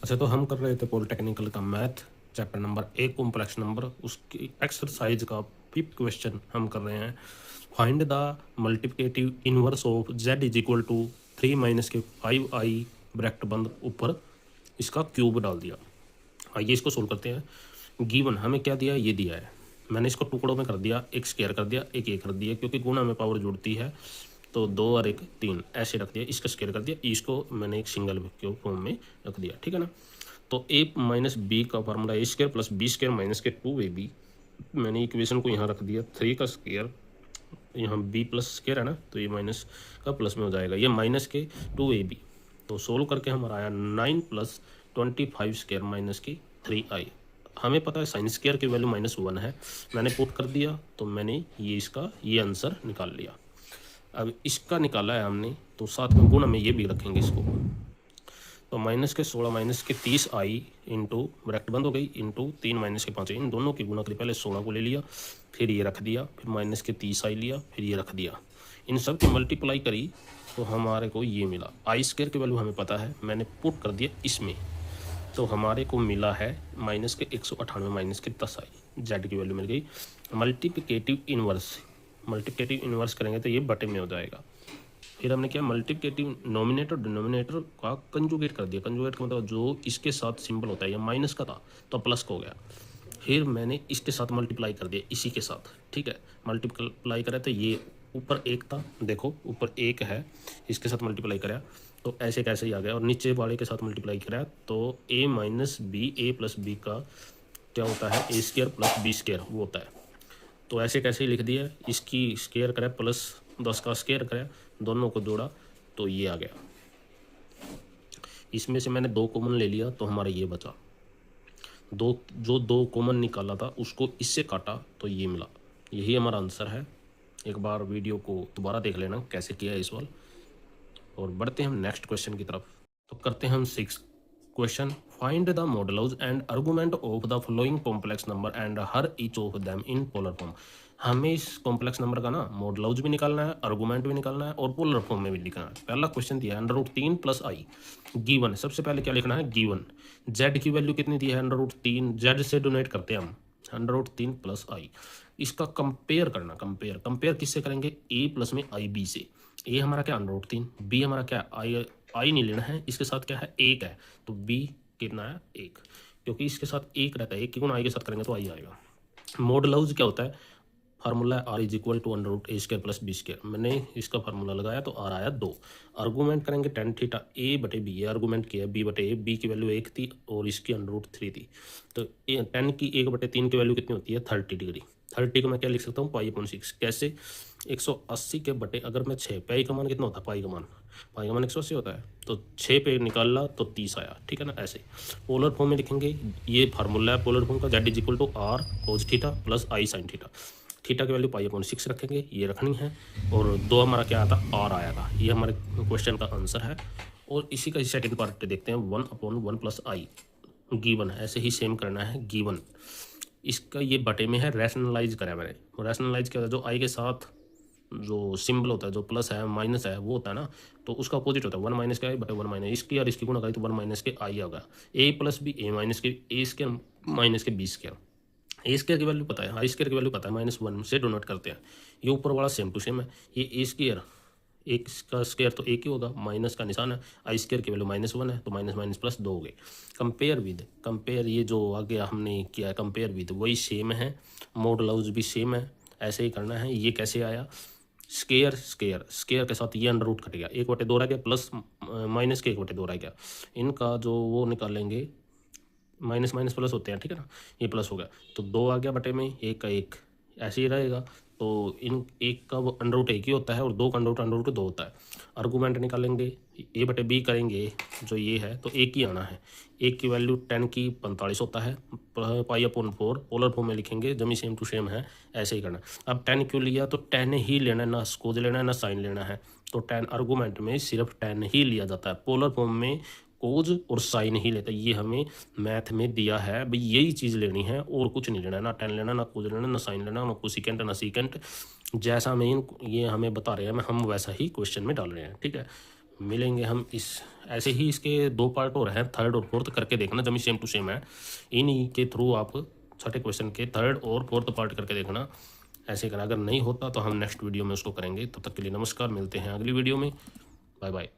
अच्छा, तो हम कर रहे थे पॉलिटेक्निकल का math chapter number 1 complex number, उसकी एक्सरसाइज का 5th क्वेश्चन हम कर रहे हैं। Find the multiplicative inverse of z is equal to 3 minus के 5i ब्रैकेट बंद, ऊपर इसका क्यूब डाल दिया। आइए इसको सोल्व करते हैं। गिवन हमें क्या दिया है, ये दिया है। मैंने इसको टुकड़ों में कर दिया, एक स्क्वायर कर दिया, एक ये कर दिया, क्योंकि गुणा में पावर जुड़ती है तो 2 और 1 3 ऐसे रख दिया। इसका स्क्वायर कर दिया, इसको मैंने एक सिंगल के फॉर्म में रख दिया, ठीक है ना। तो a माइनस बी का formula a square plus B square minus के 2ab। मैंने इक्वेशन को यहाँ रख दिया, 3 का स्क्वायर, यहाँ b प्लस स्क्वायर है ना, तो ये माइनस का प्लस में हो जाएगा, ये माइनस के 2ab। तो सोल्व करके हमारा आया 9 प्लस 25 स्क्वायर माइनस की 3i। हमें पता है साइन स्क्वायर की वैल्यू -1 है, मैंने पुट कर दिया तो मैंने ये इसका ये आंसर निकाल लिया। अब इसका निकाला है हमने, तो साथ में गुणा में ये भी रखेंगे इसको। तो माइनस के 16 माइनस के 30i इंटू ब्रैकेट बंद हो गई इंटू 3 माइनस के 5, इन दोनों की गुणा करी। पहले 16 को ले लिया, फिर ये रख दिया, फिर माइनस के 30i लिया, फिर ये रख दिया। इन सब की मल्टीप्लाई करी तो हमारे को ये मिला। आई स्क्वायर की वैल्यू हमें पता है, मैंने पुट कर दिया इसमें, तो हमारे को मिला है माइनस के 198 माइनस के 10i। जेड की वैल्यू मिल गई। मल्टीप्लिकेटिव इन्वर्स करेंगे तो ये बटे में हो जाएगा। फिर हमने क्या, मल्टीप्लिकेटिव नोमिनेटर डिनोमिनेटर का कंजुगेट कर दिया। कंजुगेट का मतलब जो इसके साथ सिंबल होता है, या माइनस का था तो प्लस का हो गया। फिर मैंने इसके साथ मल्टीप्लाई कर दिया, इसी के साथ, ठीक है। मल्टीप्लाई करा तो ये ऊपर 1 था, देखो ऊपर 1 है, इसके साथ मल्टीप्लाई करा तो ऐसे कैसे ही आ गया। और नीचे वाले के साथ मल्टीप्लाई करा तो a minus B, A plus B का क्या होता है, A square plus B square वो होता है। तो ऐसे कैसे ही लिख दिया, इसकी स्क्वायर करा प्लस 10 का स्क्वायर करा, दोनों को जोड़ा तो ये आ गया। इसमें से मैंने 2 कॉमन ले लिया तो हमारा ये बचा। जो 2 कॉमन निकाला था उसको इससे काटा तो ये मिला। यही हमारा आंसर है। एक बार वीडियो को दोबारा देख लेना कैसे किया है इस सवाल। और बढ़ते हैं हम नेक्स्ट क्वेश्चन की तरफ। तो करते हैं हम 6th question. Find the models and argument of the following complex number and her each of them in polar form. हमें इस कॉम्प्लेक्स नंबर का ना मॉडल्स भी निकालना है, आर्गुमेंट भी निकालना है और पोलर फॉर्म में भी लिखना है। पहला क्वेश्चन दिया है √3 प्लस आई गिवन। सबसे पहले क्या लिखना है, गिवन। जेड की वैल्यू कितनी दी है, √3, जेड से डोनेट करते हैं हम, √3 प्लस आई। इसका कंपेयर करना, कंपेयर किससे करेंगे, ए प्लस में आई बी से। ए हमारा क्या, √3, बी हमारा क्या, आई नहीं लेना है, इसके साथ क्या है 1 है, तो बी कितना है 1, क्योंकि इसके साथ 1 रहता है, 1 की गुणा आई के साथ करेंगे तो आई आएगा। मॉडल्स क्या होता है, formula R is equal to √a square plus B square. मैंने इसका फार्मूला लगाया तो आर आया 2। आर्गूमेंट करेंगे tan थीटा a बटे बी, ये आर्गूमेंट किया b बटे a, b की वैल्यू 1 थी और इसकी √3 थी। तो tan की 1/3 की वैल्यू कितनी होती है, 30 डिग्री। 30 को मैं क्या लिख सकता हूँ, π/6। कैसे, 180 के बटे, अगर मैं 6, पाई का मान कितना होता है, पाई का मान 180 होता है, तो 6 पे निकाला तो 30 आया, ठीक है ना। ऐसे पोलर फॉर्म में लिखेंगे, ये फार्मूला है पोलर फॉर्म का, z is equal to R cos theta plus i sine theta. Theta की वैल्यू π/6 रखेंगे, ये रखनी है। और 2 हमारा क्या आया था, आर आया था। ये हमारे क्वेश्चन का आंसर है। और इसी का सेकंड पार्ट देखते हैं, 1/1 प्लस आई गिवन। ऐसे ही सेम करना है, गिवन। इसका ये बटे में है, रैशनलाइज करा मैंने। रैशनलाइज किया था, जो आई के साथ जो सिंबल होता है, जो प्लस है माइनस है वो होता है ना, तो उसका अपोजिट होता है 1 माइनस के आई बटे 1 माइनस इसकी, और इसकी गुणा करी तो 1 माइनस के आई होगा। ए प्लस बी, ए माइनस के ए स्क्वायर माइनस के बी स्क्वायर। ए स्क्वायर की वैल्यू पता है, आई स्क्वायर की वैल्यू पता है, -1 से डोनेट करते हैं। ये ऊपर वाला सेम टू सेम है, ये ए स्क्वायर, एक का स्क्वायर तो एक ही होगा, माइनस का निशान है, आई स्क्वायर की वैल्यू -1 है, तो माइनस माइनस प्लस 2 हो गए। कंपेयर ये जो आगे हमने किया है कंपेयर विद, वही सेम है। मॉडल्स भी सेम है, ऐसे ही करना है। ये कैसे आया, स्क्वायर के साथ ये अंडर रूट कट गया, 1/2 रह गया, प्लस माइनस के 1/2 रह गया। इनका जो वो निकालेंगे, माइनस माइनस प्लस होते हैं, ठीक है ना, ये प्लस हो गया तो 2 आ गया बटे में, 1 का 1 ऐसे ही रहेगा। तो इन 1 का अंडर रूट 1 ही होता है और 2 का अंडर रूट 2 होता है। आर्गूमेंट निकालेंगे, ए बटे बी करेंगे, जो ये है तो 1 ही आना है। 1 की वैल्यू tan की 45 होता है, π/4 पोलर फॉर्म में लिखेंगे, जमी सेम टू सेम है, ऐसे ही करना। अब tan क्यों लिया, तो tan ही लेना है, ना कोज लेना है ना साइन लेना है, तो tan आर्गूमेंट में सिर्फ tan ही लिया जाता है। पोलर फॉर्म में कोज और साइन ही लेता है, ये हमें मैथ में दिया है भाई, यही चीज़ लेनी है और कुछ नहीं लेना है, ना tan लेना, ना कोज लेना, ना साइन लेना, ना कोसिकेंट ना सीकेंट। जैसा मैं ये हमें बता रहे हैं, हम वैसा ही क्वेश्चन में डाल रहे हैं, ठीक है। मिलेंगे हम इस ऐसे ही इसके 2 पार्ट और हैं, थर्ड और फोर्थ करके देखना, जब सेम टू सेम है। इन्हीं के थ्रू आप छठे क्वेश्चन के थर्ड और फोर्थ पार्ट करके देखना। ऐसे करना, अगर नहीं होता तो हम नेक्स्ट वीडियो में उसको करेंगे। तब तक के लिए नमस्कार, मिलते हैं अगली वीडियो में। Bye bye.